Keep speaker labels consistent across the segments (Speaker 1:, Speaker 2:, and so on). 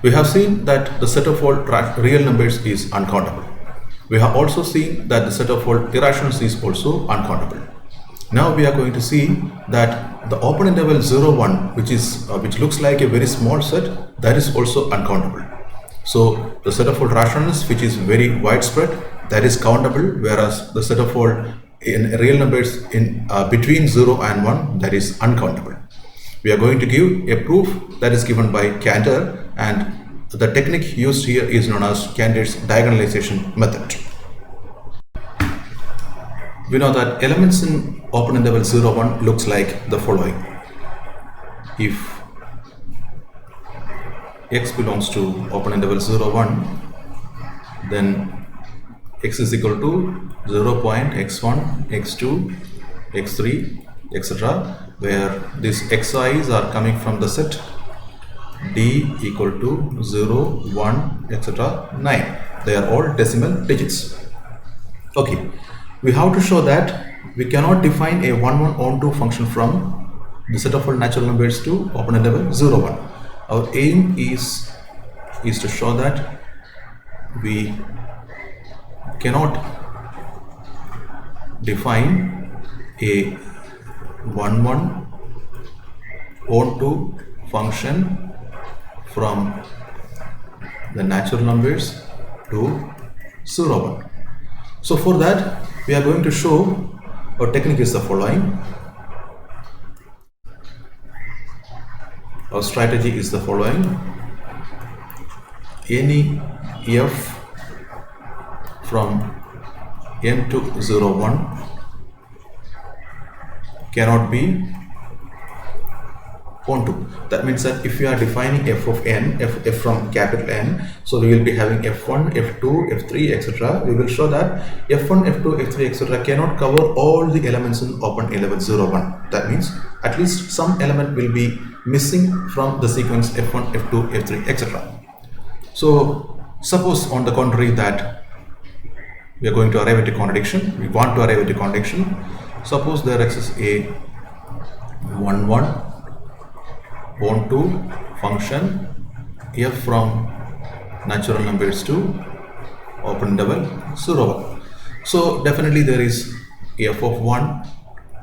Speaker 1: We have seen that the set of all real numbers is uncountable. We have also seen that the set of all irrationals is also uncountable. Now we are going to see that the open interval 0, 1, which looks like a very small set, that is also uncountable. So the set of all rationals, which is very widespread, that is countable, whereas the set of all in real numbers in between 0 and 1, that is uncountable. We are going to give a proof that is given by Cantor, and the technique used here is known as Cantor's diagonalization method. We know that elements in open interval 0, 1 looks like the following. If x belongs to open interval 0, 1, then x is equal to 0.x1, x2, x3, etc., where these xi's are coming from the set d equal to 0, 1, etc., 9. They are all decimal digits. Okay, we have to show that we cannot define a 1, 1 onto function from the set of all natural numbers to open interval 0, 1. Our aim is to show that we cannot define a 1, 1 onto function from the natural numbers to 0, 1. So for that, we are going to show our technique is the following. Our strategy is the following. Any f from n to 0, 1 cannot be onto. That means that if you are defining f of n, f from capital N, so we will be having f1, f2, f3, etc. We will show that f1, f2, f3, etc. cannot cover all the elements in open interval 0, 1. That means at least some element will be missing from the sequence f1, f2, f3, etc. So suppose on the contrary that we are going to arrive at a contradiction. We want to arrive at a contradiction. Suppose there exists a 1, 1 onto function f from natural numbers to open interval 0, 1. So definitely there is f of 1,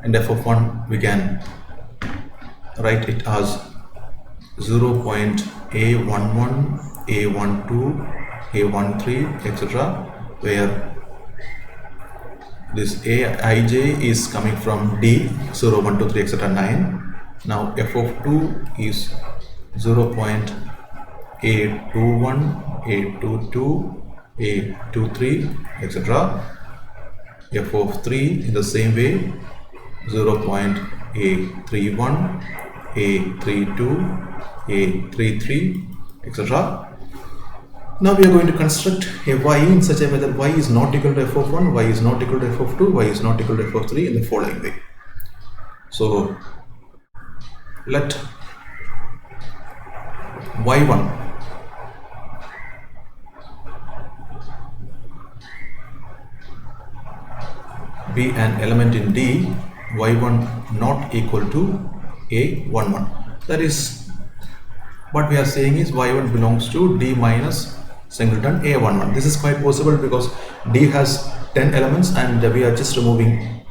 Speaker 1: and f of 1 we can write it as 0.a11, a12, a13, etc., where this aij is coming from d 0, 1, 2, 3, etc., 9. Now f of 2 is 0.a21, a22, a23, etc. f of 3 in the same way 0.a31, a32, a33, etc. Now we are going to construct a y in such a way that y is not equal to f of 1, y is not equal to f of 2, y is not equal to f of 3 in the following way. So let y1 be an element in D, y1 not equal to a11. That is what we are saying is y1 belongs to D minus singleton a11. This is quite possible because D has 10 elements and we are just removing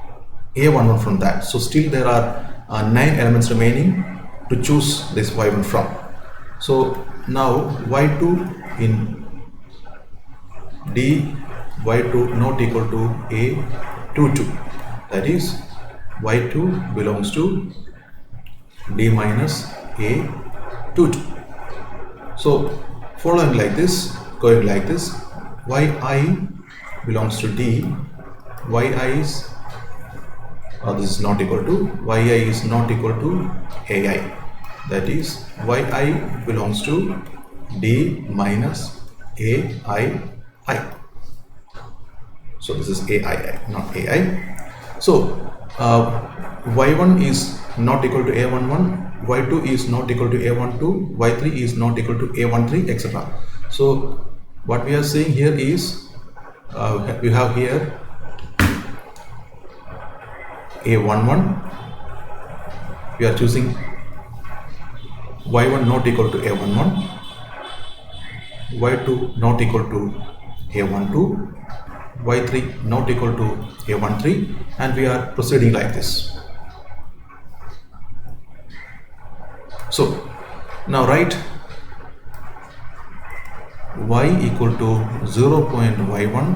Speaker 1: a11 from that. So still there are 9 elements remaining to choose this y1 from. So now y2 in D, y2 not equal to a22. That is y2 belongs to D minus a22. So following like this, going like this, yi belongs to D, yi is this is not equal to, yi is not equal to ai. That is yi belongs to D minus ai. So this is ai, not ai. So y1 is not equal to a11, y2 is not equal to a12, y3 is not equal to a13, etc. So what we are saying here is we have here a11, we are choosing y1 not equal to a11, y2 not equal to a12, y3 not equal to a13, and we are proceeding like this. So now write y equal to 0.y1,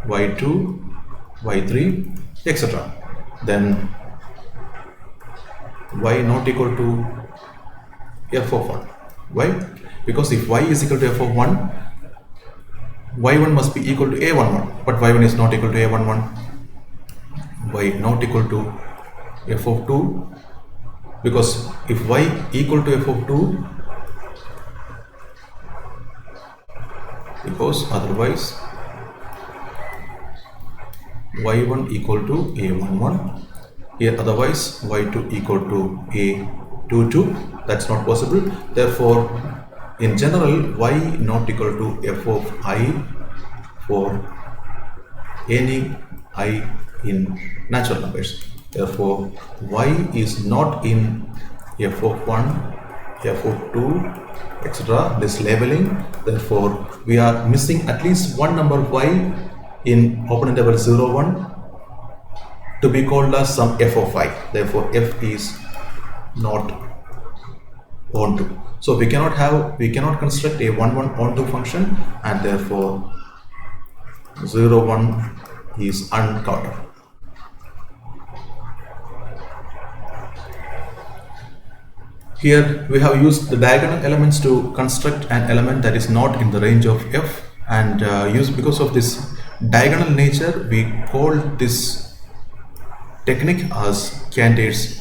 Speaker 1: y2, y3, etc. Then y not equal to f of 1. Why? Because if y is equal to f of 1, y1 must be equal to a11, but y1 is not equal to a11. Y not equal to f of 2, because if y equal to f of 2, because otherwise y1 equal to a11, here otherwise y2 equal to a22, that's not possible. Therefore in general y not equal to f of I for any I in natural numbers. Therefore y is not in f of 1, f of 2, etc. this labeling. Therefore we are missing at least one number y in open interval 0, 1 to be called as some f of I. Therefore f is not onto. So we cannot construct a 1, 1 onto function, and therefore 0, 1 is uncountable. Here we have used the diagonal elements to construct an element that is not in the range of f, and because of this diagonal nature we call this technique as Cantor's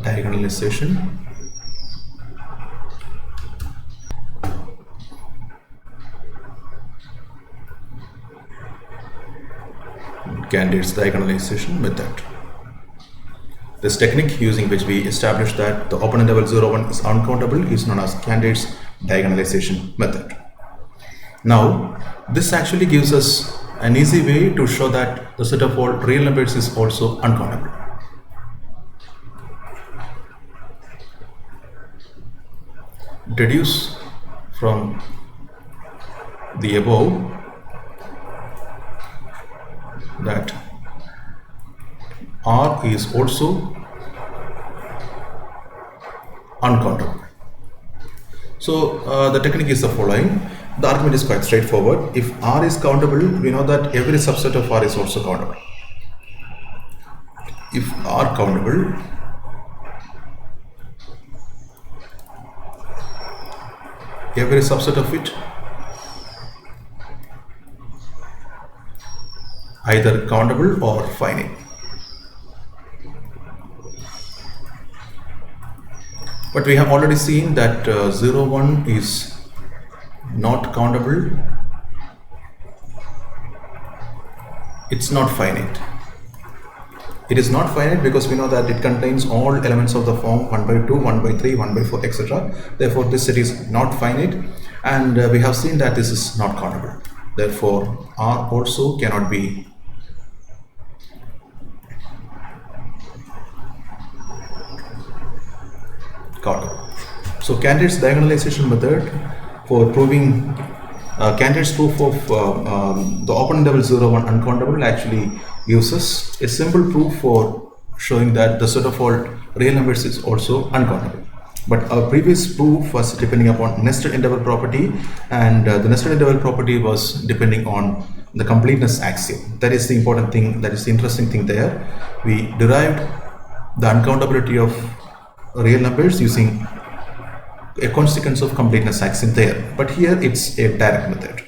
Speaker 1: diagonalization. Cantor's diagonalization method. This technique using which we established that the open interval 0, 1 is uncountable is known as Cantor's diagonalization method. Now this actually gives us an easy way to show that the set of all real numbers is also uncountable. Deduce from the above that R is also uncountable. So the technique is the following. The argument is quite straightforward. If R is countable, we know that every subset of R is also countable. If R countable, every subset of it either countable or finite. But we have already seen that 0, 1 is not countable. It's not finite. It is not finite because we know that it contains all elements of the form 1 by 2, 1 by 3, 1 by 4, etc. Therefore this set is not finite, and we have seen that this is not countable. Therefore R also cannot be countable. So Cantor's diagonalization method for proving Cantor's proof of the open interval 0, 1 uncountable actually uses a simple proof for showing that the set of all real numbers is also uncountable. But our previous proof was depending upon nested interval property, and the nested interval property was depending on the completeness axiom. That is the important thing, that is the interesting thing there. We derived the uncountability of real numbers using a consequence of completeness axiom there, but here it's a direct method.